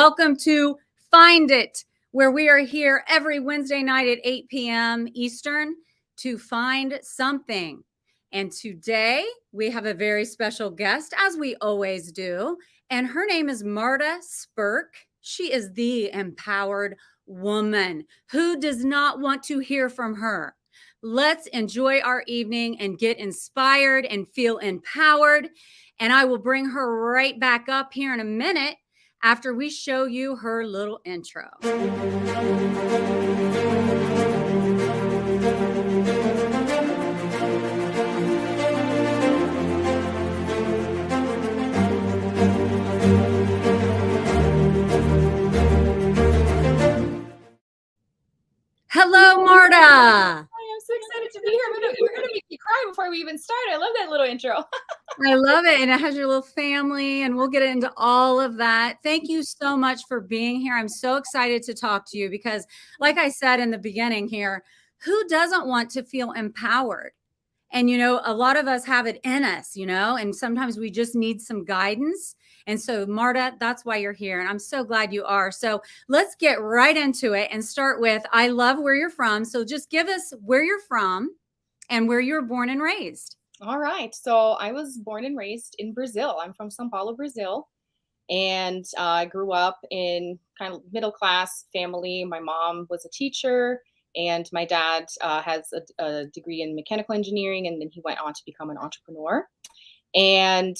Welcome to Find It, where we are here every Wednesday night at 8 p.m. Eastern to find something. And today we have a very special guest, as we always do. And her name is Marta Spirk. She is the empowered woman. Who does not want to hear from her? Let's enjoy our evening and get inspired and feel empowered. And I will bring her right back up here in a minute after we show you her little intro. Hello, Marta. I'm so excited to be here. You're going to make me cry before we even start. I love that little intro. I love it. And it has your little family, and we'll get into all of that. Thank you so much for being here. I'm so excited to talk to you because, like I said in the beginning here, who doesn't want to feel empowered? And, a lot of us have it in us, and sometimes we just need some guidance. And so, Marta, that's why you're here. And I'm so glad you are. So let's get right into it and start with, I love where you're from. So just give us where you're from and where you were born and raised. All right. So I was born and raised in Brazil. I'm from São Paulo, Brazil. And I grew up in kind of middle class family. My mom was a teacher, and my dad has a degree in mechanical engineering, and then he went on to become an entrepreneur. And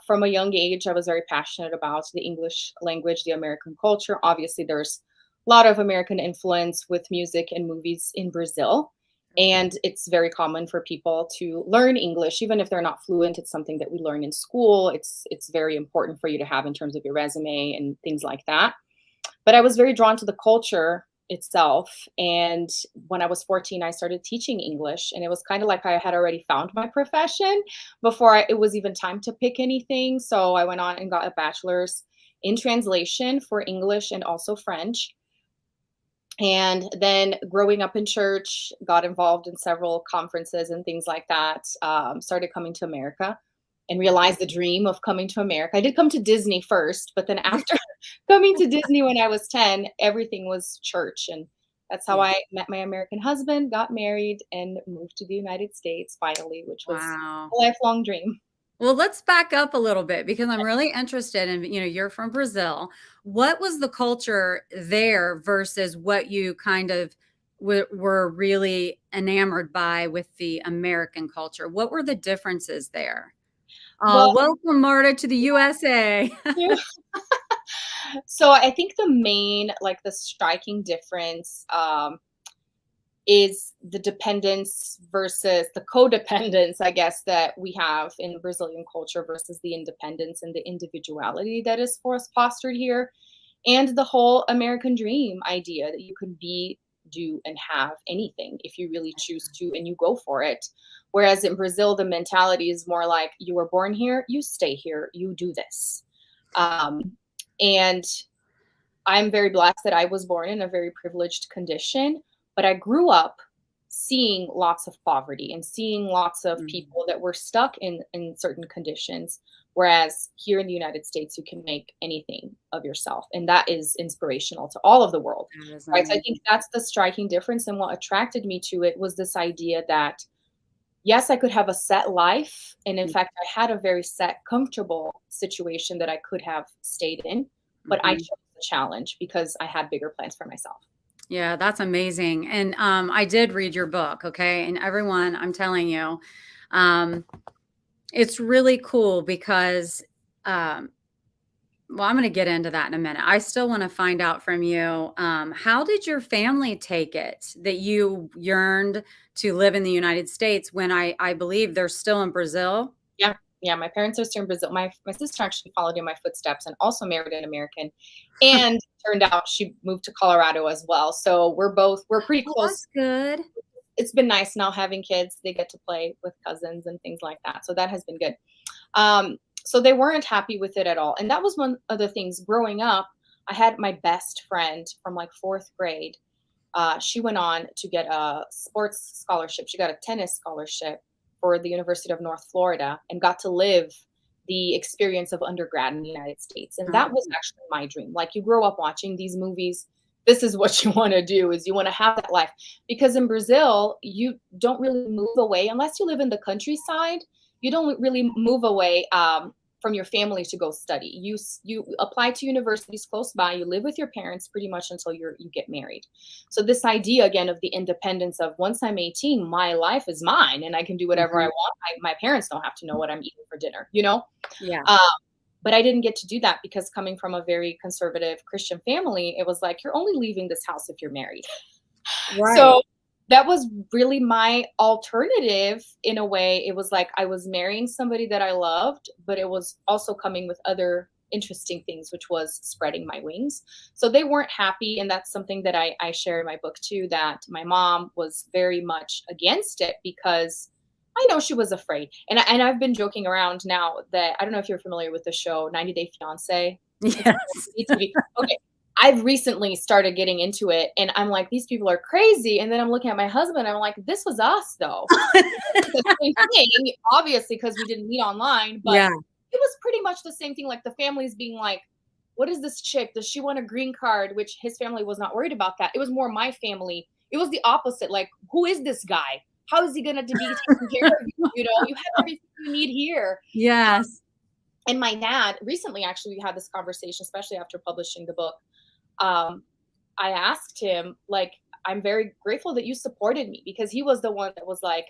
from a young age, I was very passionate about the English language, the American culture. Obviously, there's a lot of American influence with music and movies in Brazil. And it's very common for people to learn English, even if they're not fluent. It's something that we learn in school. It's very important for you to have in terms of your resume and things like that. But I was very drawn to the culture itself. And when I was 14, I started teaching English. And it was kind of like I had already found my profession before it was even time to pick anything. So I went on and got a bachelor's in translation for English and also French. And then growing up in church, got involved in several conferences and things like that, started coming to America and realized the dream of coming to America. I did come to Disney first, but then after coming to Disney when I was 10, everything was church. And that's how I met my American husband, got married, and moved to the United States finally, which was a lifelong dream. Well, let's back up a little bit because I'm really interested in, you're from Brazil. What was the culture there versus what you kind of were really enamored by with the American culture? What were the differences there? Welcome, Marta, to the USA. So I think the main, the striking difference is the dependence versus the codependence, I guess, that we have in Brazilian culture versus the independence and the individuality that is fostered here. And the whole American dream idea that you can be, do, and have anything if you really choose to and you go for it. Whereas in Brazil, the mentality is more like, you were born here, you stay here, you do this. And I'm very blessed that I was born in a very privileged condition. But I grew up seeing lots of poverty and seeing lots of people that were stuck in certain conditions. Whereas here in the United States, you can make anything of yourself. And that is inspirational to all of the world. Right. So I think that's the striking difference. And what attracted me to it was this idea that, yes, I could have a set life. And in fact, I had a very set, comfortable situation that I could have stayed in. But I chose the challenge because I had bigger plans for myself. Yeah, that's amazing. And I did read your book, okay? And everyone, I'm telling you, it's really cool because, I'm going to get into that in a minute. I still want to find out from you, how did your family take it that you yearned to live in the United States when I believe they're still in Brazil? Yeah, my parents are still in Brazil. My sister actually followed in my footsteps and also married an American. And turned out she moved to Colorado as well. So we're pretty close. That's good. It's been nice now having kids. They get to play with cousins and things like that. So that has been good. So they weren't happy with it at all. And that was one of the things growing up. I had my best friend from fourth grade. She went on to get a sports scholarship. She got a tennis scholarship for the University of North Florida and got to live the experience of undergrad in the United States. And that was actually my dream. Like, you grow up watching these movies. This is what you want to do, is you want to have that life. Because in Brazil, you don't really move away unless you live in the countryside. You don't really move away from your family to go study. You apply to universities close by. You live with your parents pretty much until you get married. So this idea again of the independence of, once I'm 18, my life is mine and I can do whatever I want. My parents don't have to know what I'm eating for dinner, you know? Yeah. But I didn't get to do that because coming from a very conservative Christian family, it was like, you're only leaving this house if you're married. Right. So that was really my alternative in a way. It was like I was marrying somebody that I loved, but it was also coming with other interesting things, which was spreading my wings. So they weren't happy. And that's something that I share in my book too, that my mom was very much against it because I know she was afraid. And I've been joking around now that, I don't know if you're familiar with the show 90 Day Fiance. Yes. Okay. I've recently started getting into it and I'm like, these people are crazy. And then I'm looking at my husband and I'm like, this was us though. The same thing, obviously, because we didn't meet online, but Yeah. it was pretty much the same thing. Like the families being like, what is this chick? Does she want a green card? Which his family was not worried about that. It was more my family. It was the opposite. Like, who is this guy? How is he going to be taking care of you? You know, you have everything you need here. Yes. And my dad, recently, actually, we had this conversation, especially after publishing the book. I asked him, like, I'm very grateful that you supported me, because he was the one that was like,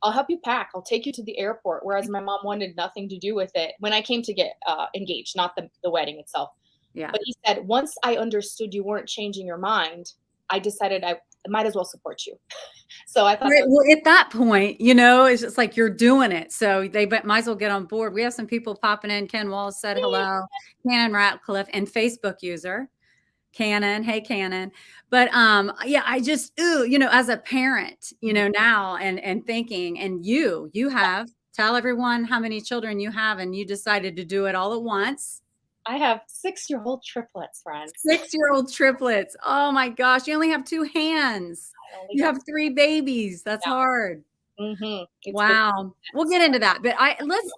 I'll help you pack. I'll take you to the airport. Whereas my mom wanted nothing to do with it when I came to get engaged, not the wedding itself. Yeah. But he said, once I understood you weren't changing your mind, I decided I might as well support you. So I thought, Right. Well, at that point, you know, it's just like you're doing it. So they might as well get on board. We have some people popping in. Ken Walls said hello. Cannon Ratcliffe, and Facebook user. Cannon. Hey, Cannon. But yeah, I just, you know, as a parent, you know, now and thinking, and you have, tell everyone how many children you have, and you decided to do it all at once. I have 6-year-old triplets, friends. 6-year-old triplets. Oh my gosh. You only have 2 hands. You have 3 babies. That's hard. Wow. We'll get into that. But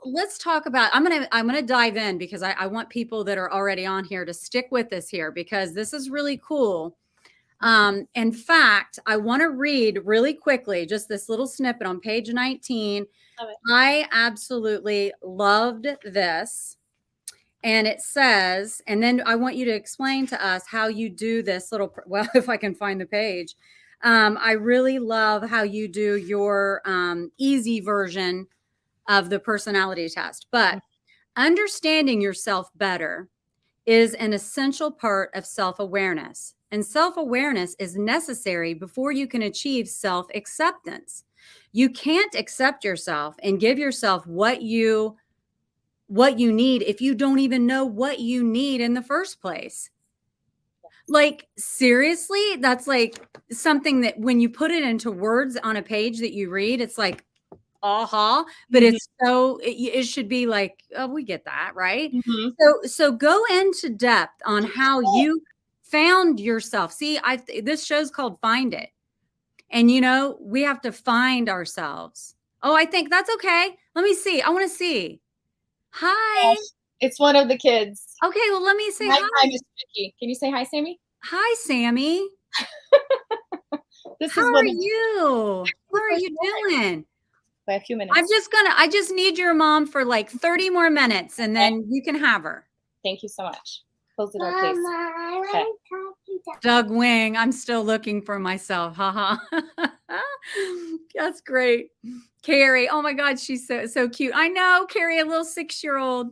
let's talk about, I'm gonna dive in, because I want people that are already on here to stick with us here, because this is really cool. In fact, I want to read really quickly just this little snippet on page 19. I absolutely loved this. And it says, and then I want you to explain to us how you do this little, well, if I can find the page. I really love how you do your easy version of the personality test. But understanding yourself better is an essential part of self-awareness. And self-awareness is necessary before you can achieve self-acceptance. You can't accept yourself and give yourself what you need if you don't even know what you need in the first place. Like, seriously, that's like something that when you put it into words on a page that you read, it's like, aha, but it's so, it should be like, oh, we get that, right? So go into depth on how you found yourself. See, this show's called Find It. And, you know, we have to find ourselves. Oh, I think that's okay. Let me see. I want to see. Hi. Yes, it's one of the kids. Okay, well, let me say hi. Hi, Miss Vicky. Can you say hi, Sammy? Hi, Sammy. How are you? How are you doing? By a few minutes. I just need your mom for like 30 more minutes, and then you can have her. Thank you so much. Close the door, please. Okay. Doug Wing, I'm still looking for myself. Haha. That's great. Carrie, oh my God, she's so cute. I know, Carrie, a little 6-year-old.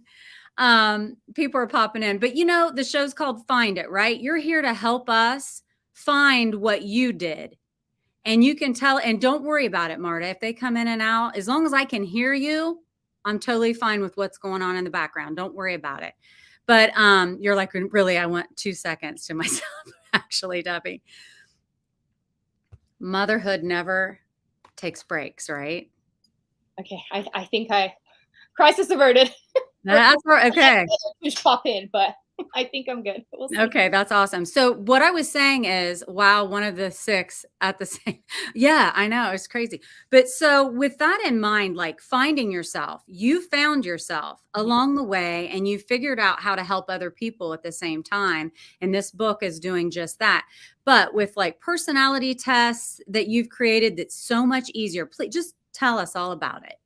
People are popping in, but you know, the show's called Find It, right? You're here to help us find what you did. And you can tell, and don't worry about it, Marta. If they come in and out, as long as I can hear you, I'm totally fine with what's going on in the background. Don't worry about it. But you're like, really, I want 2 seconds to myself, actually, Debbie. Motherhood never takes breaks, right? Okay, I think crisis averted. That's right. Okay. Just pop in, but I think I'm good. We'll see. Okay, that's awesome. So what I was saying is, wow, one of the six at the same. Yeah, I know, it's crazy. But so with that in mind, like finding yourself, you found yourself Mhm. along the way and you figured out how to help other people at the same time. And this book is doing just that. But with like personality tests that you've created that's so much easier, please just tell us all about it.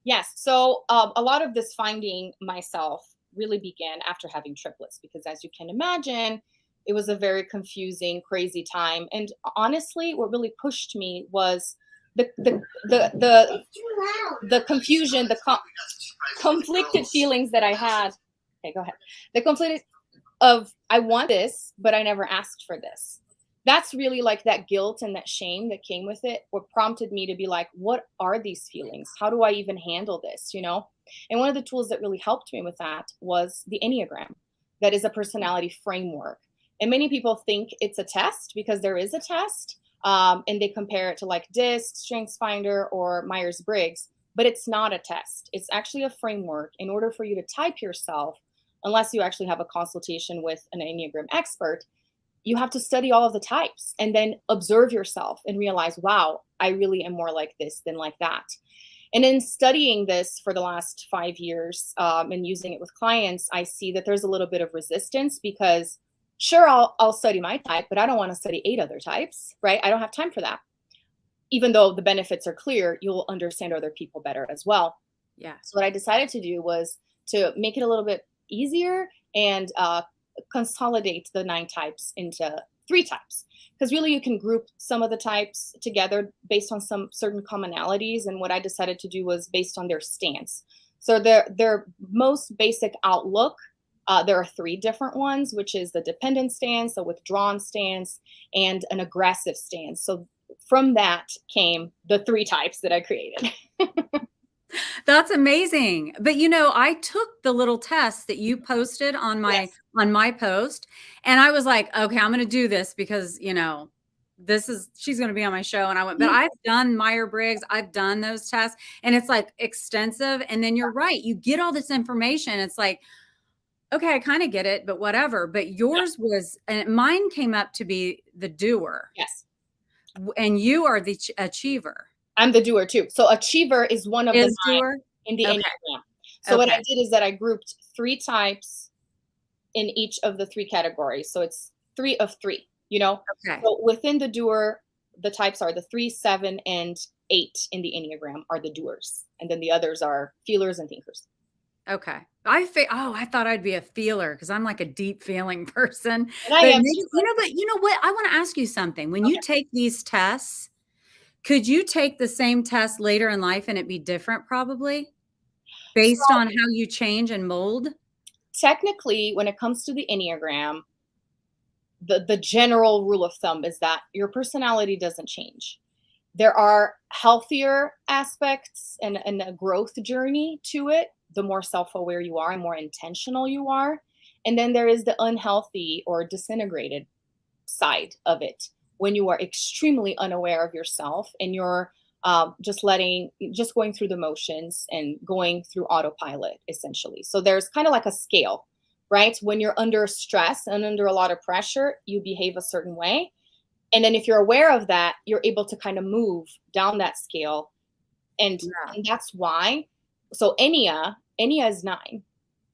Yes. So a lot of this finding myself really began after having triplets, because as you can imagine, it was a very confusing, crazy time. And honestly, what really pushed me was the the the the, the confusion, conflicted feelings that I had. Okay, go ahead. The conflicted of I want this, but I never asked for this. That's really like that guilt and that shame that came with it, what prompted me to be like, what are these feelings? How do I even handle this? And one of the tools that really helped me with that was the Enneagram. That is a personality framework. And many people think it's a test because there is a test. And they compare it to like DISC, StrengthsFinder, or Myers Briggs, but it's not a test. It's actually a framework. In order for you to type yourself, unless you actually have a consultation with an Enneagram expert, you have to study all of the types and then observe yourself and realize, wow, I really am more like this than like that. And in studying this for the last 5 years, and using it with clients, I see that there's a little bit of resistance because, sure, I'll study my type, but I don't want to study 8 other types, right? I don't have time for that. Even though the benefits are clear, you'll understand other people better as well. Yeah. So what I decided to do was to make it a little bit easier and consolidate the 9 types into 3 types. Because really, you can group some of the types together based on some certain commonalities. And what I decided to do was based on their stance. So their most basic outlook. There are 3 different ones, which is the dependent stance, a withdrawn stance, and an aggressive stance. So from that came the 3 types that I created. That's amazing. But I took the little test that you posted Yes. on my post and I was like, okay, I'm going to do this because, she's going to be on my show and I went, but Mhm. I've done Meyer-Briggs, I've done those tests and it's like extensive and then you're right, you get all this information. It's like, okay, I kind of get it, but whatever. But Yeah. yours was and mine came up to be the doer Yes. and you are the achiever. I'm the doer too. So achiever is one of the Is 9 doer? in the Okay. Enneagram. So what I Okay. did is that I grouped 3 types in each of the 3 categories. So it's 3 of 3. Okay. So within the doer, the types are the 3, 7, and 8 in the Enneagram are the doers. And then the others are feelers and thinkers. Okay. I thought I'd be a feeler because I'm like a deep feeling person. And I But am maybe, too. But but you know what? I want to ask you something. When you okay. take these tests, could you take the same test later in life and it be different probably So based on how you change and mold? technically, when it comes to the Enneagram, the general rule of thumb is that your personality doesn't change. There are healthier aspects and a growth journey to it. The more self-aware you are and more intentional you are. And then there is the unhealthy or disintegrated side of it, when you are extremely unaware of yourself and you're just going through the motions and going through autopilot, essentially. So there's kind of like a scale, right? When you're under stress and under a lot of pressure, you behave a certain way. And then if you're aware of that, you're able to kind of move down that scale. And, Yeah. and that's why. So Ennea is 9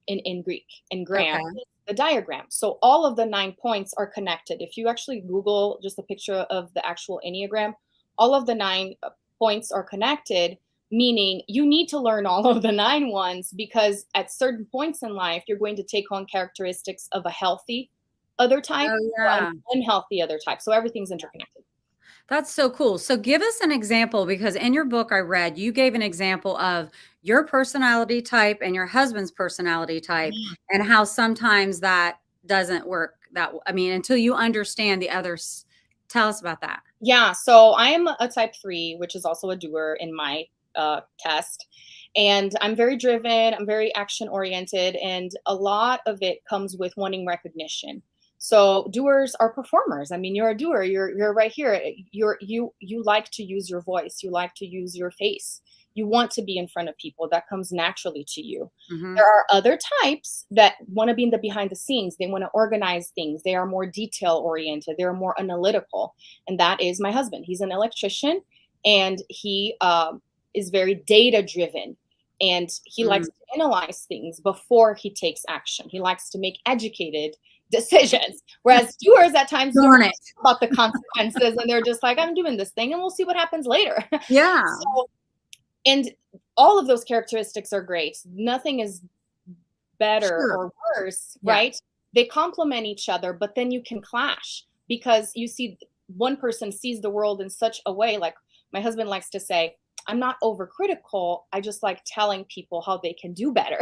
in Greek, and gram Okay. is the diagram. So all of the 9 points are connected. If you actually Google just a picture of the actual Enneagram, all of the 9 points are connected, meaning you need to learn all of the 9 ones, because at certain points in life, you're going to take on characteristics of a healthy other type Oh or an yeah. unhealthy other type. So everything's interconnected. That's so cool. So give us an example because in your book I read, you gave an example of your personality type and your husband's personality type and how sometimes that doesn't work until you understand the others. Tell us about that. Yeah, so I am a type 3, which is also a doer in my test. And I'm very driven, I'm very action oriented, and a lot of it comes with wanting recognition. So doers are performers. I mean, you're a doer. You're right here. You like to use your voice. You like to use your face. You want to be in front of people. That comes naturally to you. Mm-hmm. There are other types that want to be in the behind the scenes. They want to organize things. They are more detail oriented. They're more analytical. And that is my husband. He's an electrician, and he is very data driven. And he likes to analyze things before he takes action. He likes to make educated decisions. Whereas doers at times don't Darn it. think about the consequences, and they're just like, I'm doing this thing and we'll see what happens later. Yeah. So, and all of those characteristics are great. Nothing is better Sure. or worse, Yeah. right? They complement each other, but then you can clash because you see one person sees the world in such a way. Like my husband likes to say, I'm not overcritical. I just like telling people how they can do better.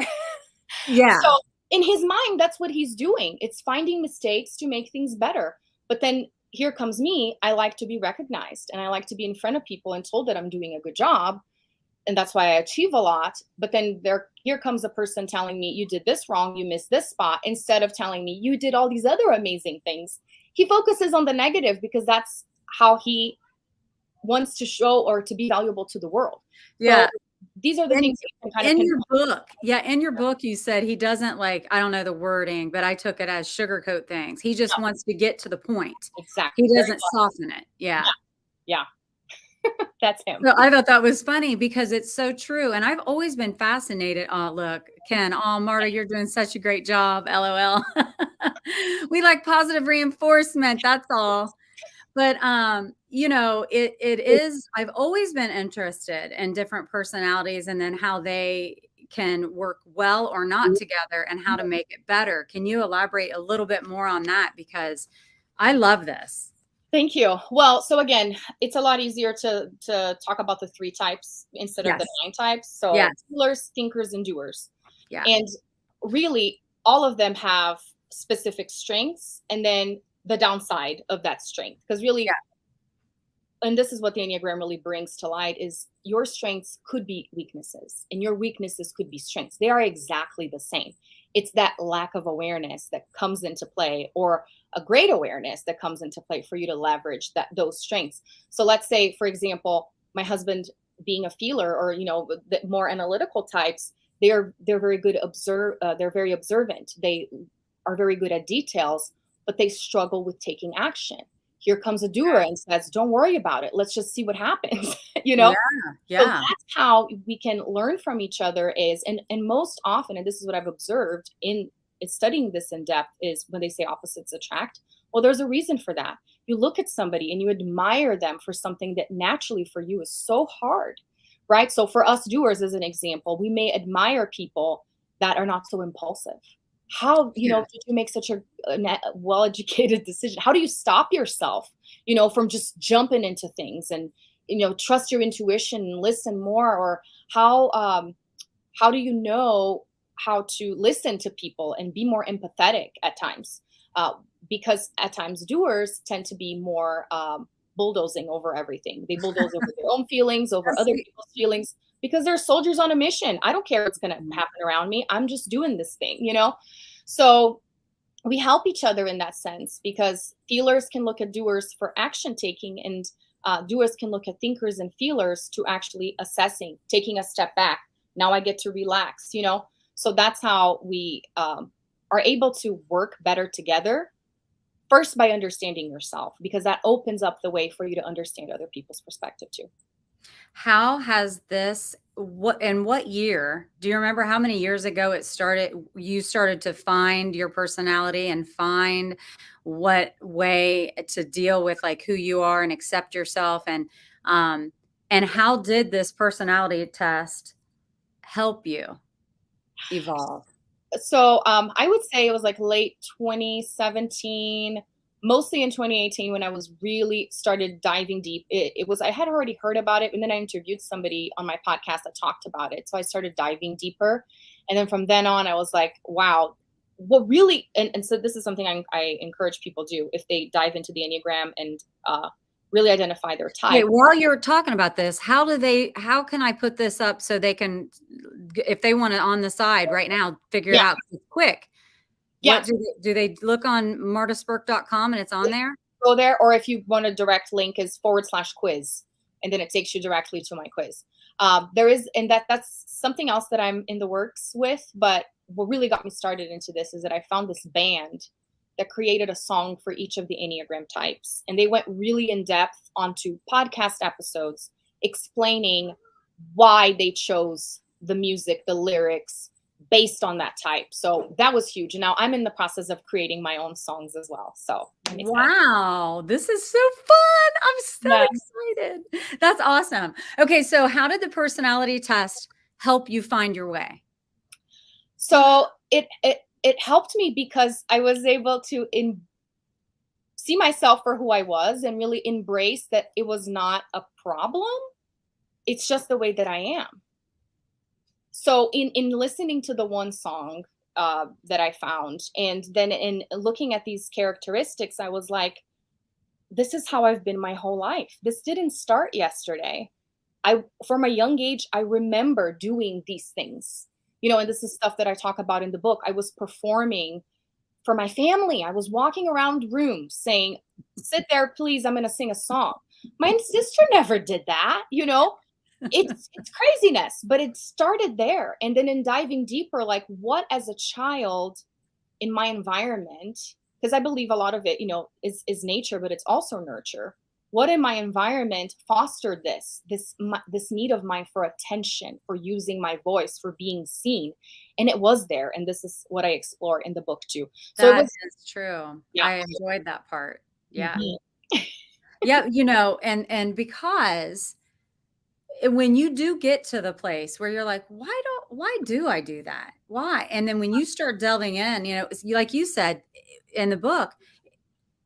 Yeah. So in his mind, that's what he's doing. It's finding mistakes to make things better. But then here comes me. I like to be recognized, and I like to be in front of people and told that I'm doing a good job. And that's why I achieve a lot. But then here comes a person telling me, you did this wrong, you missed this spot, instead of telling me you did all these other amazing things. He focuses on the negative because that's how he wants to show or to be valuable to the world. Yeah. So these are the things that you can kind in of your book. Yeah. In your book, you said he doesn't like, I don't know the wording, but I took it as sugarcoat things. He just wants to get to the point. Exactly. He doesn't soften it. Yeah. Yeah. That's him. So I thought that was funny because it's so true. And I've always been fascinated. Oh, look, Ken. Oh, Marta, you're doing such a great job. LOL. We like positive reinforcement. That's all. But you know, it is, I've always been interested in different personalities and then how they can work well or not together and how to make it better. Can you elaborate a little bit more on that? Because I love this. Thank you. Well, so again, it's a lot easier to talk about the 3 types instead of the 9 types. So feelers, thinkers, and doers. Yeah. And really, all of them have specific strengths and then the downside of that strength. Because really, and this is what the Enneagram really brings to light, is your strengths could be weaknesses and your weaknesses could be strengths. They are exactly the same. It's that lack of awareness that comes into play, or a great awareness that comes into play for you to leverage those strengths. So let's say, for example, my husband being a feeler, or the more analytical types, they're very good they're very observant. They are very good at details, but they struggle with taking action. Here comes a doer and says, don't worry about it. Let's just see what happens. Yeah. So that's how we can learn from each other and most often, and this is what I've observed in studying this in depth, is when they say opposites attract. Well, there's a reason for that. You look at somebody and you admire them for something that naturally for you is so hard, right? So for us doers, as an example, we may admire people that are not so impulsive. How, did you make such a well-educated decision? How do you stop yourself, from just jumping into things and, trust your intuition and listen more? Or how do you know how to listen to people and be more empathetic at times? Because at times doers tend to be more bulldozing over everything. They bulldoze over their own feelings, over other people's feelings, because they're soldiers on a mission. I don't care what's going to happen around me. I'm just doing this thing, So we help each other in that sense, because feelers can look at doers for action taking, and doers can look at thinkers and feelers to actually assessing, taking a step back. Now I get to relax, So that's how we are able to work better together. First, by understanding yourself, because that opens up the way for you to understand other people's perspective too. How has this, what year, do you remember how many years ago you started to find your personality and find what way to deal with like who you are and accept yourself? And how did this personality test help you evolve? So I would say it was like late 2017, mostly in 2018, when I was really started diving deep. I had already heard about it, and then I interviewed somebody on my podcast that talked about it. So I started diving deeper. And then from then on, I was like, wow, what really, and so this is something I encourage people do if they dive into the Enneagram and really identify their type. Wait, while you're talking about this, how can I put this up so they can, if they want to on the side right now, figure it out quick? Yeah. Do they look on martaspirk.com and it's on there? Go there, or if you want a direct link, is /quiz. and then it takes you directly to my quiz. There is, and that's something else that I'm in the works with. But what really got me started into this is that I found this band that created a song for each of the Enneagram types, and they went really in depth onto podcast episodes explaining why they chose the music, the lyrics based on that type. So that was huge. And now I'm in the process of creating my own songs as well. So wow, this is so fun. I'm so excited. That's awesome. Okay, so how did the personality test help you find your way? So it helped me because I was able to see myself for who I was and really embrace that it was not a problem. It's just the way that I am. So in listening to the one song that I found, and then in looking at these characteristics, I was like, this is how I've been my whole life. This didn't start yesterday. From a young age, I remember doing these things, and this is stuff that I talk about in the book. I was performing for my family. I was walking around rooms saying, sit there, please, I'm going to sing a song. My sister never did that, it's craziness, but it started there. And then in diving deeper, like what as a child in my environment, because I believe a lot of it, is nature, but it's also nurture. What in my environment fostered this need of mine for attention, for using my voice, for being seen? And it was there. And this is what I explore in the book too. So that is true. Yeah. I enjoyed that part. Yeah. Mm-hmm. Yeah. And because when you do get to the place where you're like, why do I do that? Why? And then when you start delving in, like you said in the book,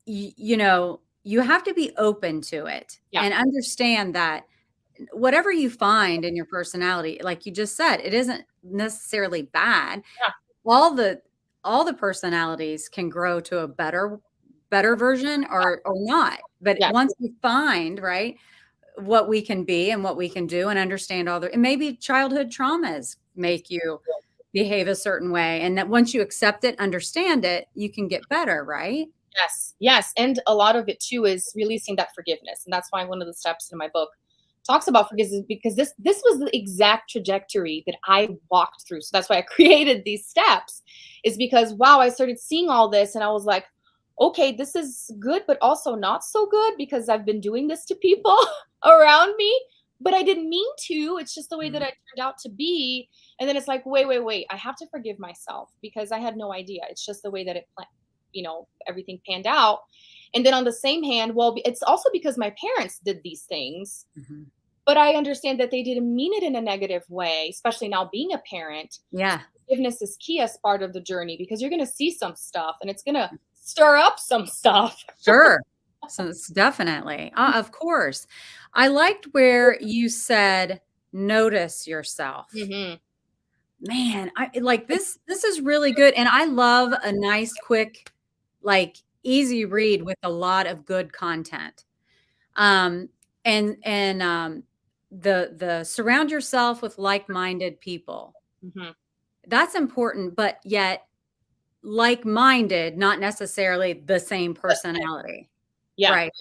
you have to be open to it and understand that whatever you find in your personality, like you just said, it isn't necessarily bad. Yeah. All the personalities can grow to a better version or not. But once we find, right, what we can be and what we can do and understand and maybe childhood traumas make you behave a certain way. And that once you accept it, understand it, you can get better, right? Yes. And a lot of it too is releasing that forgiveness. And that's why one of the steps in my book talks about forgiveness, because this was the exact trajectory that I walked through. So that's why I created these steps, is because, wow, I started seeing all this and I was like, okay, this is good, but also not so good because I've been doing this to people around me, but I didn't mean to. It's just the way that I turned out to be. And then it's like, wait, I have to forgive myself because I had no idea. It's just the way that everything panned out. And then on the same hand, well, it's also because my parents did these things, but I understand that they didn't mean it in a negative way, especially now being a parent. Yeah. Forgiveness is key as part of the journey because you're going to see some stuff and it's going to stir up some stuff. Sure. So it's definitely, of course. I liked where you said, notice yourself. Man, I like this. This is really good. And I love a nice, quick, like easy read with a lot of good content. The surround yourself with like-minded people. That's important, but yet like-minded, not necessarily the same personality. Yeah. Right.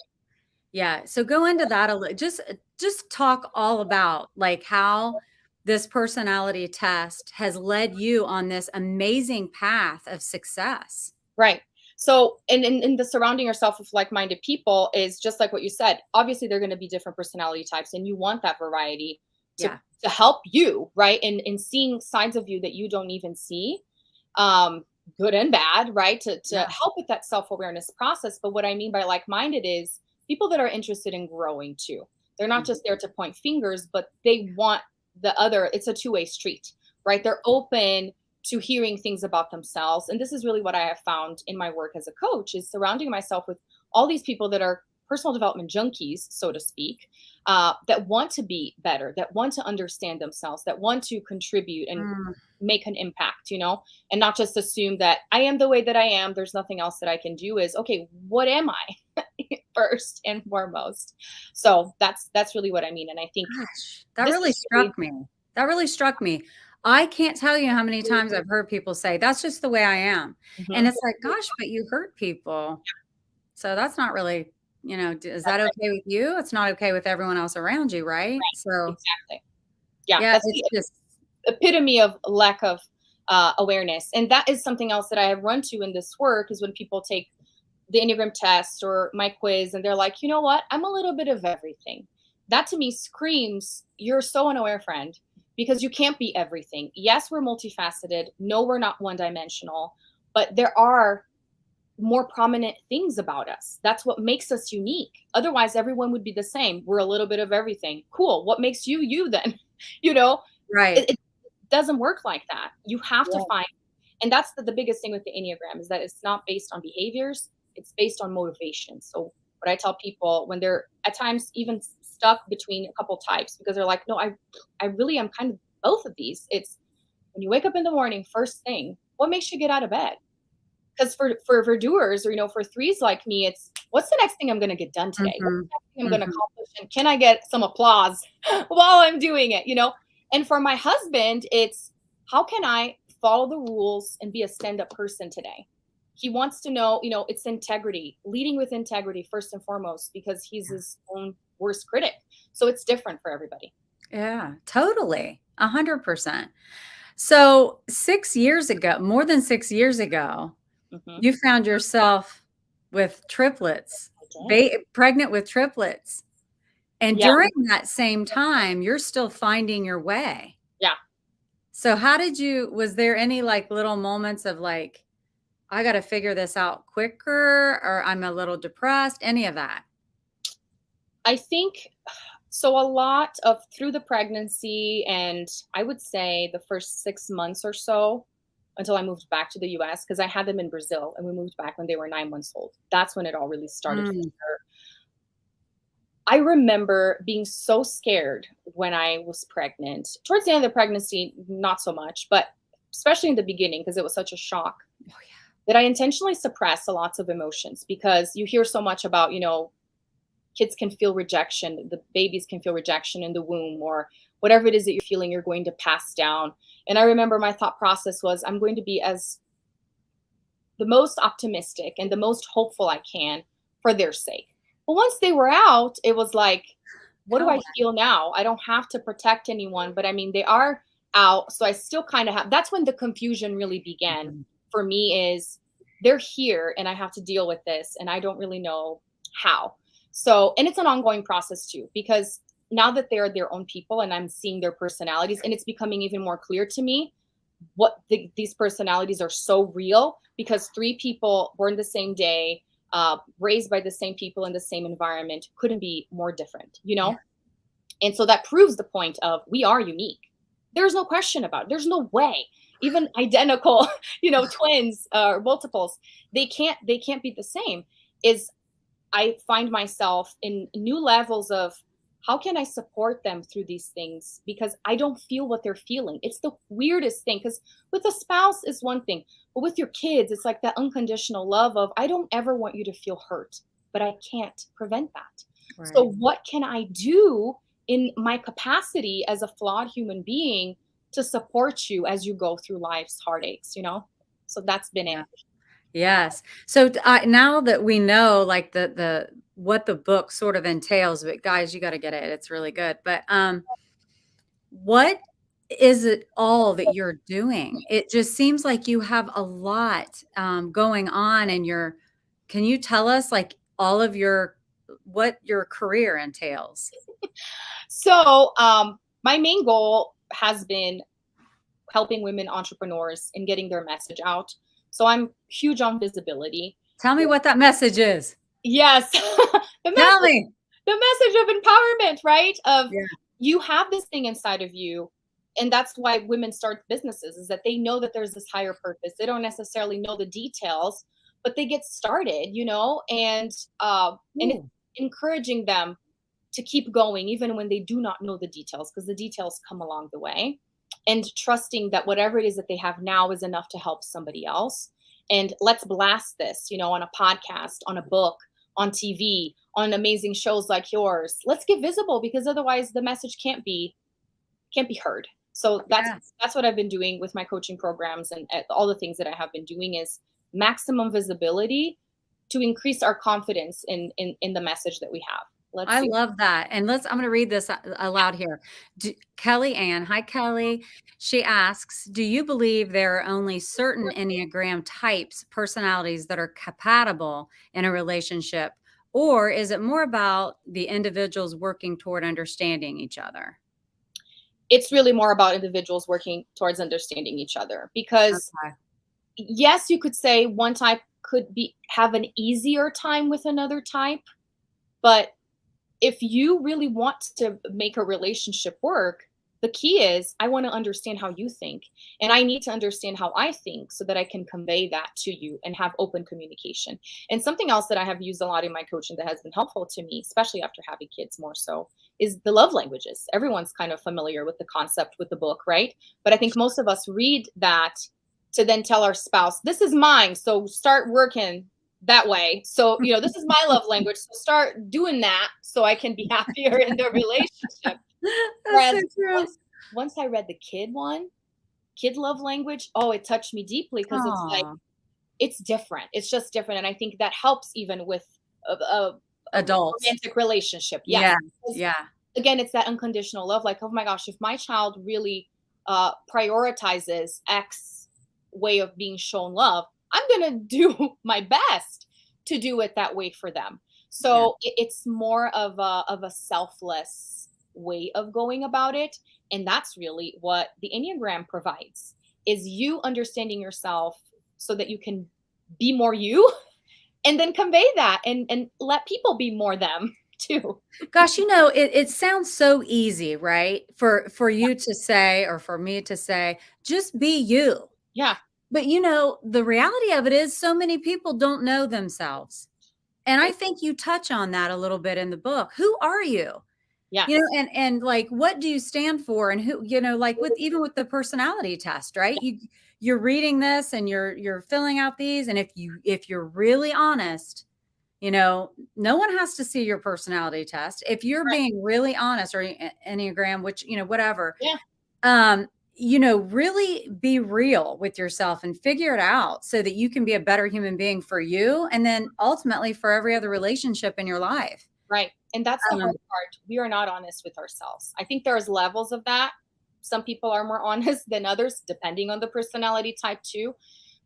Yeah. So go into that a little, just talk all about like how this personality test has led you on this amazing path of success. Right. So in the surrounding yourself with like-minded people is just like what you said. Obviously, they're going to be different personality types and you want that variety to help you, right? And seeing sides of you that you don't even see, good and bad, right? To help with that self-awareness process. But what I mean by like-minded is people that are interested in growing too. They're not just there to point fingers, but they want the other. It's a two-way street, right? They're open to hearing things about themselves. And this is really what I have found in my work as a coach, is surrounding myself with all these people that are personal development junkies, so to speak, that want to be better, that want to understand themselves, that want to contribute and make an impact, and not just assume that I am the way that I am. There's nothing else that I can do. Is okay, what am I first and foremost? So that's really what I mean. And I think that really struck me. That really struck me. I can't tell you how many times I've heard people say, that's just the way I am. And it's like, gosh, but you hurt people. So that's not really Is That's that right. okay with you? It's not okay with everyone else around you, right? So, Exactly. Yeah, yeah, that's it's the just epitome of lack of awareness. And that is something else that I have run to in this work is when people take the Enneagram test or my quiz and they're like, you know what? I'm a little bit of everything. That to me screams, you're so unaware, friend, because you can't be everything. Yes, we're multifaceted. No, we're not one dimensional, but there are more prominent things about us. That's what makes us unique. Otherwise, everyone would be the same. We're a little bit of everything. Cool. What makes you you then? you know, right. it doesn't work like that. You have to Yeah. find, and that's the biggest thing with the Enneagram is that it's not based on behaviors, it's based on motivation. So what I tell people when they're at times even stuck between a couple types because they're like, no, I really am kind of both of these. It's when you wake up in the morning, first thing, what makes you get out of bed? Because for doers or for threes like me, it's what's the next thing I'm going to get done today? What's Mhm. the next thing I'm going to Mhm. accomplish? And can I get some applause while I'm doing it? And for my husband, it's how can I follow the rules and be a stand-up person today? He wants to know, it's integrity, leading with integrity first and foremost, because he's his own worst critic. So it's different for everybody. Yeah, totally. 100%. So 6 years ago, more than 6 years ago, Hmm. you found yourself with triplets, I did. pregnant with triplets. And Yeah. during that same time, you're still finding your way. Yeah. So was there any like little moments of like, I got to figure this out quicker or I'm a little depressed, any of that? I think so. A lot of through the pregnancy, and I would say the first 6 months or so until I moved back to the US, because I had them in Brazil and we moved back when they were 9 months old. That's when it all really started for Mm, sure. I remember being so scared when I was pregnant. Towards the end of the pregnancy, not so much, but especially in the beginning, because it was such a shock oh, yeah. that I intentionally suppressed lots of emotions because you hear so much about, kids can feel rejection, the babies can feel rejection in the womb, or whatever it is that you're feeling, you're going to pass down. And I remember my thought process was, I'm going to be as the most optimistic and the most hopeful I can for their sake. But once they were out, it was like, what do How? I feel now? I don't have to protect anyone, but I mean, they are out. So I still kind of have, that's when the confusion really began Mhm. for me is they're here and I have to deal with this and I don't really know how. So, and it's an ongoing process too, because now that they're their own people and I'm seeing their personalities and it's becoming even more clear to me these personalities are so real because three people born the same day, raised by the same people in the same environment couldn't be more different. Yeah. And so that proves the point of we are unique. There's no question about it. There's no way. Even identical, twins or multiples, they can't be the same. Is I find myself in new levels of how can I support them through these things because I don't feel what they're feeling. It's the weirdest thing because with a spouse is one thing, but with your kids, it's like that unconditional love of I don't ever want you to feel hurt, but I can't prevent that. Right. So what can I do in my capacity as a flawed human being to support you as you go through life's heartaches? So that's been it. Yeah. Yes. So now that we know like the what the book sort of entails, but guys, you got to get it. It's really good. But what is it all that you're doing? It just seems like you have a lot going on and can you tell us like all of what your career entails? So, my main goal has been helping women entrepreneurs and getting their message out. So I'm huge on visibility. Tell me what that message is. Yes, the Tell message, me. the message of empowerment, right? Of Yeah. you have this thing inside of you, and that's why women start businesses is that they know that there's this higher purpose. They don't necessarily know the details, but they get started, and it's Ooh, encouraging them to keep going even when they do not know the details because the details come along the way and trusting that whatever it is that they have now is enough to help somebody else and let's blast this on a podcast, on a book, on TV, on amazing shows like yours. Let's get visible because otherwise the message can't be heard. So that's yes. that's what I've been doing with my coaching programs and all the things that I have been doing is maximum visibility to increase our confidence in the message that we have. Let's I see. love that. And I'm going to read this aloud here. Kelly Ann, hi, Kelly. She asks, do you believe there are only certain Enneagram types, personalities that are compatible in a relationship? Or is it more about the individuals working toward understanding each other? It's really more about individuals working towards understanding each other, because Okay. yes, you could say one type could have an easier time with another type, but if you really want to make a relationship work, the key is I want to understand how you think, and I need to understand how I think so that I can convey that to you and have open communication. And something else that I have used a lot in my coaching that has been helpful to me, especially after having kids more so, is the love languages. Everyone's kind of familiar with the concept with the book, right? But I think most of us read that to then tell our spouse, this is mine, so start working that way. So, this is my love language. So start doing that so I can be happier in the relationship. That's so Whereas true. once I read the kid love language, oh, it touched me deeply, because it's like, Aw, it's different. It's just different. And I think that helps even with a adults. romantic relationship. Yes. Yeah. Because, Yeah. again, it's that unconditional love. Like, oh my gosh, if my child really prioritizes X way of being shown love, I'm going to do my best to do it that way for them. Yeah. So it's more of a selfless way of going about it. And that's really what the Enneagram provides, is you understanding yourself so that you can be more you, and then convey that, and let people be more them too. Gosh, it sounds so easy, right? For you to say, or for me to say, just be you. Yeah. But the reality of it is so many people don't know themselves. And I think you touch on that a little bit in the book. Who are you? Yes. And like, what do you stand for? And who, like even with the personality test, right? You're reading this and you're filling out these. And if you're really honest, no one has to see your personality test. If you're Right. being really honest, or Enneagram, which, whatever, Yeah. um, really be real with yourself and figure it out so that you can be a better human being for you. And then ultimately for every other relationship in your life. Right. And that's the Um, hard part. We are not honest with ourselves. I think there's levels of that. Some people are more honest than others, depending on the personality type too.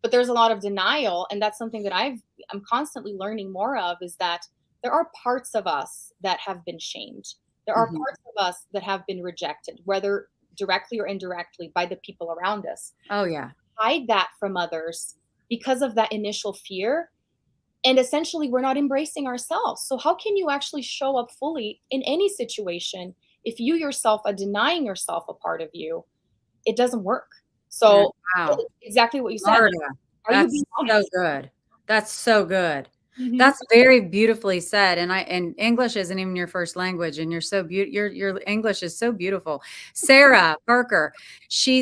But there's a lot of denial. And that's something that I'm constantly learning more of, is that there are parts of us that have been shamed. There are mhm. parts of us that have been rejected, whether directly or indirectly, by the people around us. Oh yeah. Hide that from others because of that initial fear, and essentially we're not embracing ourselves. So how can you actually show up fully in any situation if you yourself are denying yourself a part of you? It doesn't work. Yeah. So Wow. exactly what you said, like, Marta, are you that's being so honest? good. That's so good. Mhm. That's very beautifully said. And English isn't even your first language, and you're so beautiful. Your English is so beautiful. Sarah Parker,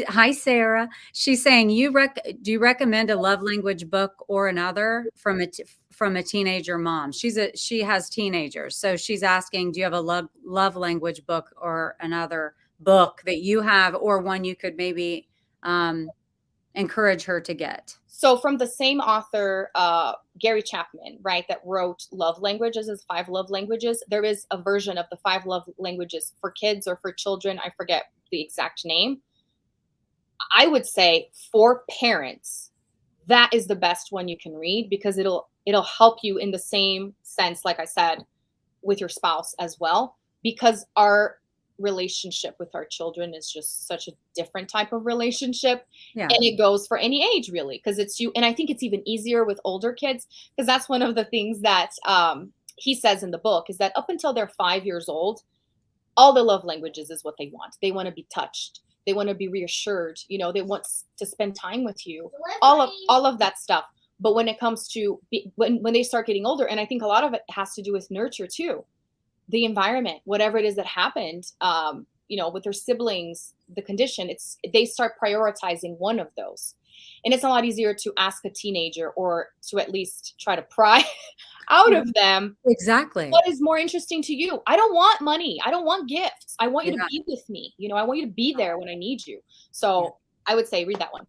hi Sarah. She's saying, do you recommend a love language book or another from a teenager mom? She has teenagers, so she's asking, do you have a love language book or another book that you have, or one you could maybe encourage her to get? So from the same author, Gary Chapman, right, that wrote Love Languages, his 5 love languages, there is a version of the 5 love languages for kids or for children. I forget the exact name. I would say for parents, that is the best one you can read, because it'll help you in the same sense, like I said, with your spouse as well, because our relationship with our children is just such a different type of relationship. Yeah. And it goes for any age, really, because it's you. And I think it's even easier with older kids, because that's one of the things that he says in the book, is that up until they're 5 years old, all the love languages is what they want. They want to be touched. They want to be reassured. They want to spend time with you. All of that stuff. But when it comes to when they start getting older, and I think a lot of it has to do with nurture too, the environment, whatever it is that happened, with their siblings, the condition, they start prioritizing one of those. And it's a lot easier to ask a teenager, or to at least try to pry out of them, Exactly. what is more interesting to you. I don't want money. I don't want gifts. I want you to Yeah. be with me. I want you to be there when I need you. Yeah. So I would say read that one.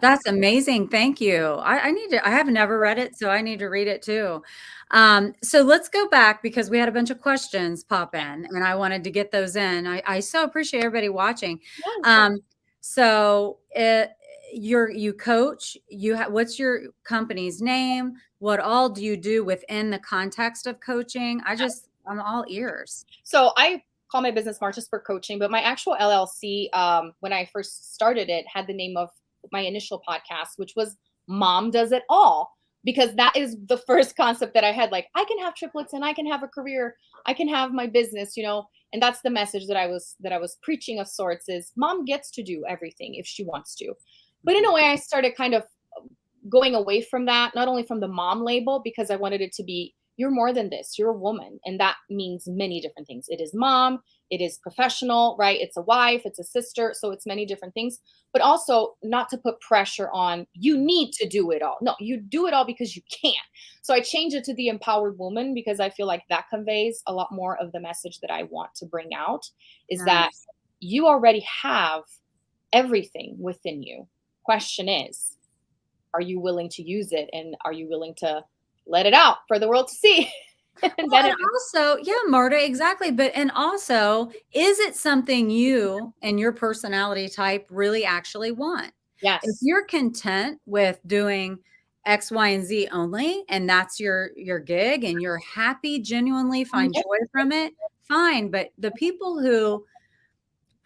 That's amazing. Thank you. I need to, I have never read it, so I need to read it too. So let's go back because we had a bunch of questions pop in and I wanted to get those in. I so appreciate everybody watching. Yes. Um, so you coach, what's your company's name? What all do you do within the context of coaching? I'm all ears. So I call my business Marta Spirk Coaching, but my actual LLC, when I first started it, had the name of my initial podcast, which was Mom Does It All, because that is the first concept that I had. Like, I can have triplets and I can have a career, I can have my business, and that's the message that I was preaching of sorts, is mom gets to do everything if she wants to. But in a way, I started kind of going away from that, not only from the mom label, because I wanted it to be, you're more than this, you're a woman. And that means many different things. It is mom, it is professional, right? It's a wife, it's a sister. So it's many different things, but also not to put pressure on, you need to do it all. No, you do it all because you can. So I changed it to the empowered woman, because I feel like that conveys a lot more of the message that I want to bring out, is that Nice. you already have everything within you. Question is, are you willing to use it, and are you willing to let it out for the world to see? And Well, then and also, yeah, Marta, exactly. But, and also, is it something you and your personality type really actually want? If yes, you're content with doing X, Y, and Z only, and that's your gig, and you're happy, genuinely find mhm, joy from it, fine. But the people who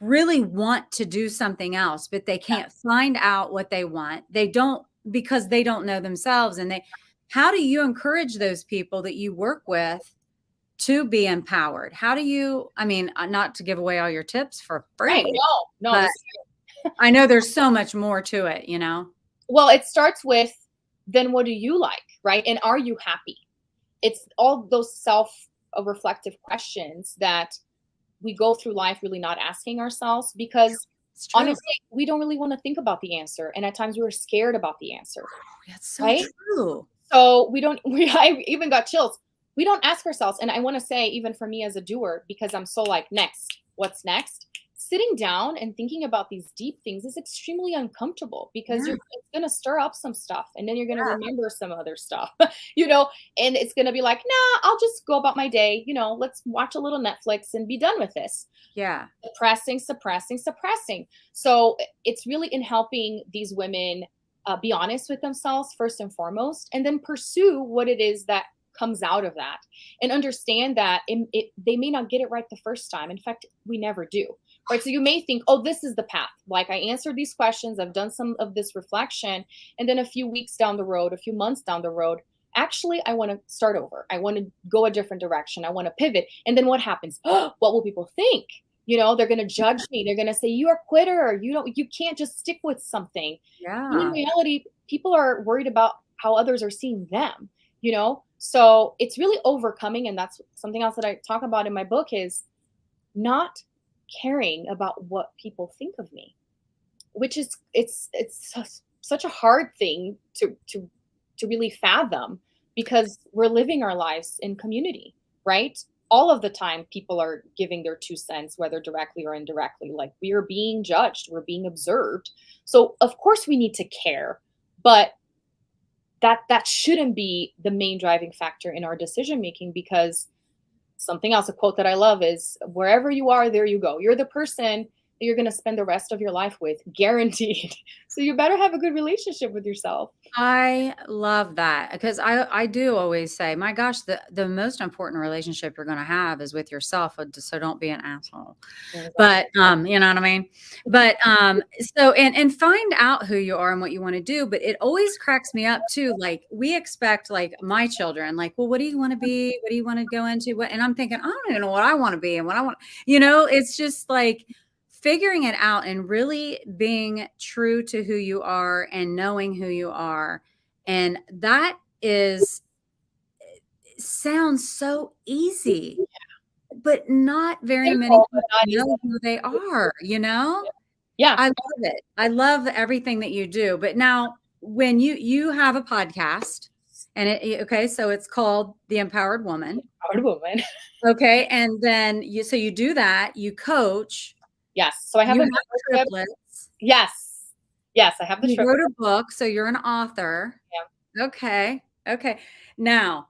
really want to do something else, but they can't find out what they want, they don't, because they don't know themselves. And how do you encourage those people that you work with to be empowered? How do you, I mean, not to give away all your tips for right? free, No, but this. I know there's so much more to it, you know? Well, it starts with, then what do you like, right? And are you happy? It's all those self reflective questions that we go through life really not asking ourselves, because It's true. honestly, we don't really want to think about the answer. And at times we're scared about the answer, That's so right? true. So we don't, I even got chills. We don't ask ourselves. And I want to say, even for me as a doer, because I'm so like, next, what's next? Sitting down and thinking about these deep things is extremely uncomfortable, because Yeah. it's going to stir up some stuff, and then you're going to Yeah. remember some other stuff, you know, and it's going to be like, nah, I'll just go about my day. Let's watch a little Netflix and be done with this. Yeah. Suppressing, suppressing, suppressing. So it's really in helping these women be honest with themselves first and foremost, and then pursue what it is that comes out of that, and understand that they may not get it right the first time. In fact, we never do. Right. So you may think, oh, this is the path. Like, I answered these questions, I've done some of this reflection. And then a few weeks down the road, a few months down the road, actually, I want to start over. I want to go a different direction. I want to pivot. And then what happens? What will people think? They're going to judge me. They're going to say, you're a quitter. You can't just stick with something. When in Yeah. reality, people are worried about how others are seeing them. So it's really overcoming. And that's something else that I talk about in my book, is not caring about what people think of me, which is, such a hard thing to really fathom, because we're living our lives in community, right? All of the time, people are giving their 2 cents, whether directly or indirectly. Like, we are being judged, we're being observed. So of course we need to care, but that shouldn't be the main driving factor in our decision making, because something else, a quote that I love is, wherever you are, there you go. You're the person that you're going to spend the rest of your life with, guaranteed. So you better have a good relationship with yourself. I love that because I do always say, my gosh, the most important relationship you're going to have is with yourself. So don't be an asshole. But you know what I mean? But so and find out who you are and what you want to do. But it always cracks me up too. Like, we expect, like, my children, like, well, what do you want to be? What do you want to go into? What? And I'm thinking, I don't even know what I want to be and what I want. It's just like figuring it out and really being true to who you are and knowing who you are. And that is sounds so easy, but not very many Simple, but people not easy. know who they are. Yeah. I love it. I love everything that you do. But now, when you have a podcast, and okay, so it's called The Empowered Woman. Hard woman. Okay, and then you do that, you coach, Yes. So I have you a have membership. triplets. Yes. Yes, I have the You trip. wrote a book, so you're an author. Yeah. Okay. Okay. Now,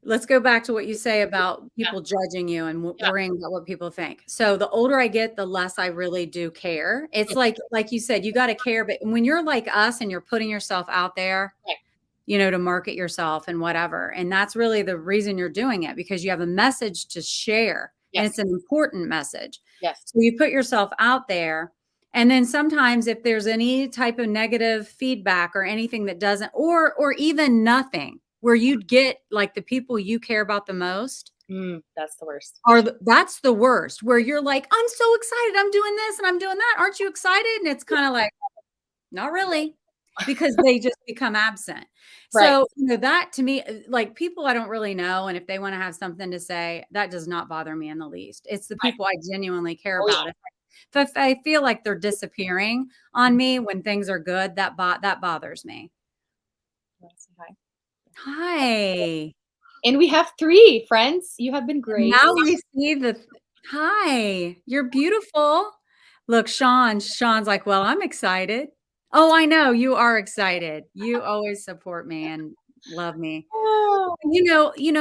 let's go back to what you say about Yeah. people judging you and Yeah. worrying about what people think. So the older I get, the less I really do care. It's like you said, you got to care, but when you're like us and you're putting yourself out there, Right. to market yourself and whatever. And that's really the reason you're doing it, because you have a message to share and it's Yes. an important message. Yes. So you put yourself out there. And then sometimes if there's any type of negative feedback or anything that doesn't, or even nothing, where you'd get like the people you care about the most That's the worst. that's the worst, where you're like, I'm so excited. I'm doing this and I'm doing that. Aren't you excited? And it's kind of like, not really, because they just become absent. Right. So, that to me, like people I don't really know, and if they want to have something to say, that does not bother me in the least. It's the Right. people I genuinely care Oh, about. If I feel like they're disappearing on me when things are good, that bothers me. yeah. Hi. Hi. And we have 3 friends. You have been great. Now we see hi, you're beautiful. Look, Sean's like, well, I'm excited. Oh, I know you are excited. You always support me and love me. Oh.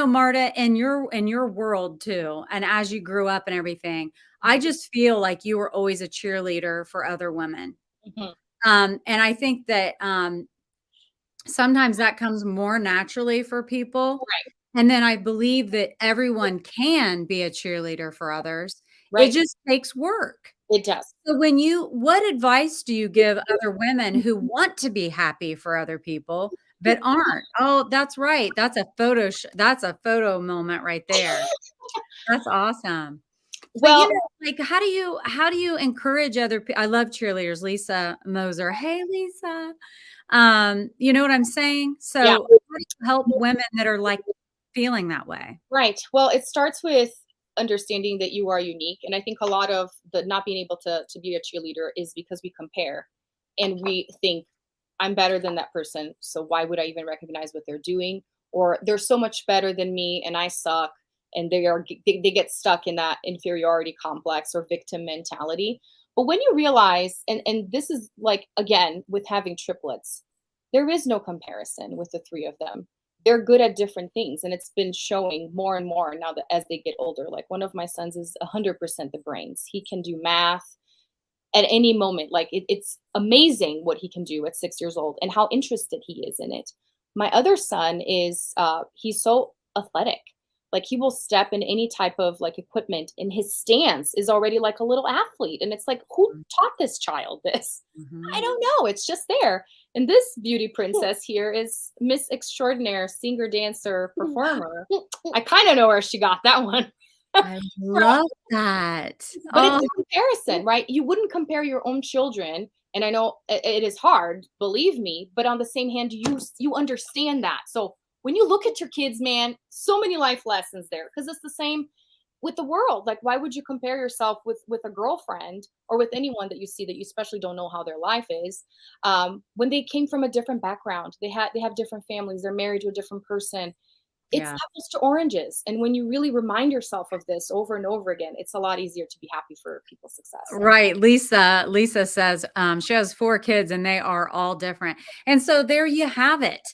Marta, in your world too, and as you grew up and everything, I just feel like you were always a cheerleader for other women. Mhm. And I think that sometimes that comes more naturally for people. Right. And then I believe that everyone can be a cheerleader for others. It Right. just takes work. It does. So what advice do you give other women who want to be happy for other people but aren't? Oh, that's right. That's a photo moment right there. That's awesome. But Well, like how do you encourage other I love cheerleaders, Lisa Moser. Hey, Lisa. You know what I'm saying? yeah. So how do you help women that are like feeling that way? Right. Well, it starts with understanding that you are unique, and I think a lot of the not being able to be a cheerleader is because we compare, and we think I'm better than that person, so why would I even recognize what they're doing? Or they're so much better than me, and I suck, and they get stuck in that inferiority complex or victim mentality. But when you realize, and this is like again with having triplets, there is no comparison with the 3 of them. They're good at different things, and it's been showing more and more now that as they get older. Like one of my sons is 100% the brains. He can do math at any moment. Like it's amazing what he can do at 6 years old and how interested he is in it. My other son is he's so athletic. Like he will step in any type of like equipment, and his stance is already like a little athlete. And it's like, who taught this child this? I Mhm. don't know. It's just there. And this beauty princess here is Miss Extraordinaire, singer, dancer, performer. I kind of know where she got that one I from. love that. But it's Oh, a comparison, right? You wouldn't compare your own children, and I know it is hard, believe me, but on the same hand, you understand that. So when you look at your kids, man, so many life lessons there because it's the same with the world. Like why would you compare yourself with a girlfriend or with anyone that you see that you especially don't know how their life is when they came from a different background, they have different families, they're married to a different person. It's yeah. apples to oranges, and when you really remind yourself of this over and over again, it's a lot easier to be happy for people's success. Right. Lisa says she has 4 kids and they are all different. And so there you have it.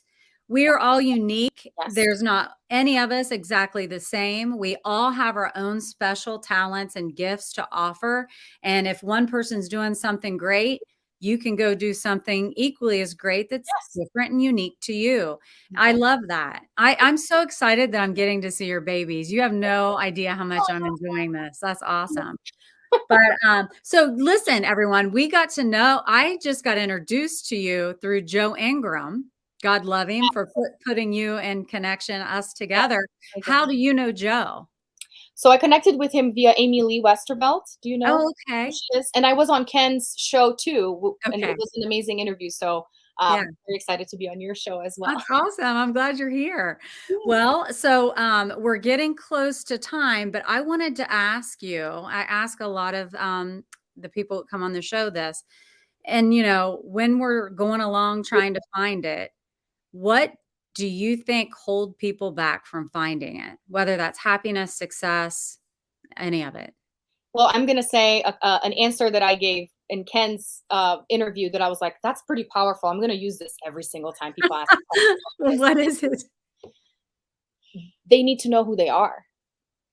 We are all unique. Yes. There's not any of us exactly the same. We all have our own special talents and gifts to offer. And if one person's doing something great, you can go do something equally as great that's Yes. different and unique to you. I Exactly. love that. I'm so excited that I'm getting to see your babies. You have no idea how much I'm enjoying this. That's awesome. But so listen, everyone, we got to know, I just got introduced to you through Joe Ingram. God love him for putting you in connection, us Yeah, together. I did. How do you know Joe? So I connected with him via Amy Lee Westervelt. Do you know Oh, who okay. she is? And I was on Ken's show too, and it Okay. was an amazing interview. So Yeah. very excited to be on your show as well. That's awesome. I'm glad you're here. Well, so we're getting close to time, but I wanted to ask you, I ask a lot of the people that come on the show this, and when we're going along trying to find it, what do you think hold people back from finding it? Whether that's happiness, success, any of it? Well, I'm going to say an answer that I gave in Ken's interview that I was like, that's pretty powerful. I'm going to use this every single time people ask me questions. What is it? They need to know who they are.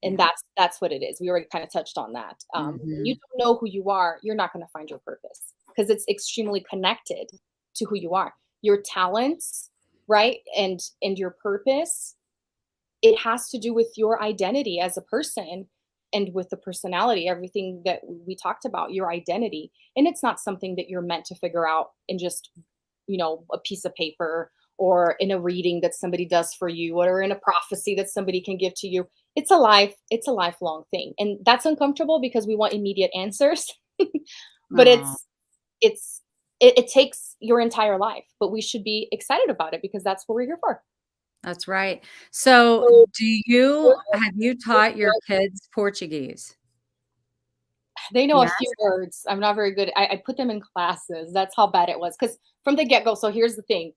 And Yeah. that's what it is. We already kind of touched on that. When you Mhm. don't know who you are, you're not going to find your purpose because it's extremely connected to who you are. Your talents, right? And your purpose, it has to do with your identity as a person and with the personality, everything that we talked about, your identity. And it's not something that you're meant to figure out in just, a piece of paper or in a reading that somebody does for you or in a prophecy that somebody can give to you. It's a lifelong thing. And that's uncomfortable because we want immediate answers. But Aw, it takes your entire life, but we should be excited about it because that's what we're here for. that's right. So, So have you taught your kids Portuguese? they know a Yeah. few words. I'm not very good. I put them in classes. That's how bad it was. Because from the get go. So here's the thing.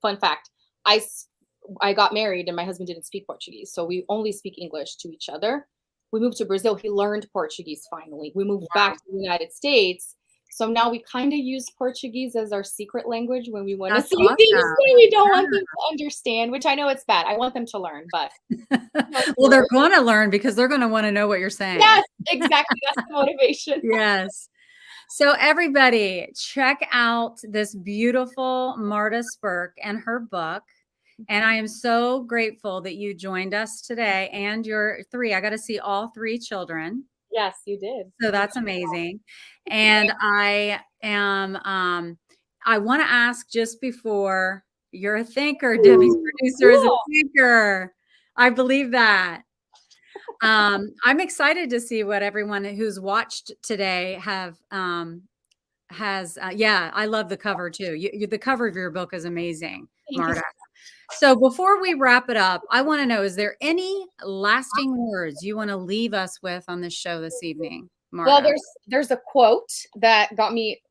Fun fact. I got married and my husband didn't speak Portuguese, so we only speak English to each other. We moved to Brazil. He learned Portuguese finally. We moved back to the United States. So now we kind of use Portuguese as our secret language when we want to That's say things awesome. that we don't want them to understand, which I know it's bad. I want them to learn, but Well, they're gonna learn because they're gonna wanna know what you're saying. yes, exactly. That's the motivation. Yes. So everybody, check out this beautiful Marta Spirk and her book. And I am so grateful that you joined us today and your 3. I got to see all 3 children. Yes, you did. So that's amazing. And I want to ask just before, you're a thinker, Debbie's Ooh, producer is a cool. thinker. I believe that. I'm excited to see what everyone who's watched today has. Yeah, I love the cover too. The cover of your book is amazing, Thank you. Marta. So before we wrap it up, I want to know, is there any lasting words you want to leave us with on this show this evening, Well, Marta? there's a quote that got me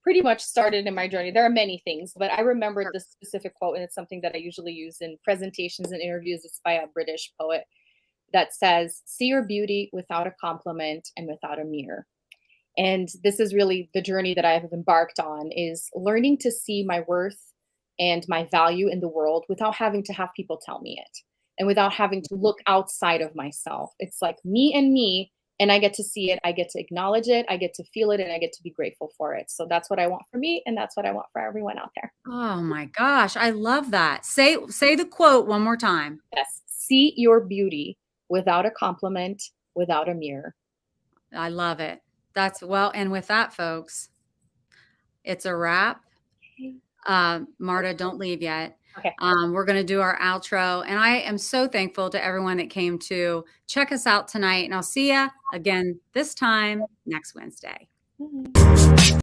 pretty much started in my journey. There are many things, but I remembered this specific quote, and it's something that I usually use in presentations and interviews. It's by a British poet that says, "See your beauty without a compliment and without a mirror." And this is really the journey that I have embarked on, is learning to see my worth and my value in the world without having to have people tell me it and without having to look outside of myself. It's like me, and I get to see it, I get to acknowledge it, I get to feel it, and I get to be grateful for it. So that's what I want for me, and that's what I want for everyone out there. Oh my gosh, I love that. Say the quote one more time. Yes, see your beauty without a compliment, without a mirror. I love it. And with that, folks, it's a wrap. Marta, don't leave yet. Okay. We're going to do our outro. And I am so thankful to everyone that came to check us out tonight. And I'll see you again this time next Wednesday. Mhm.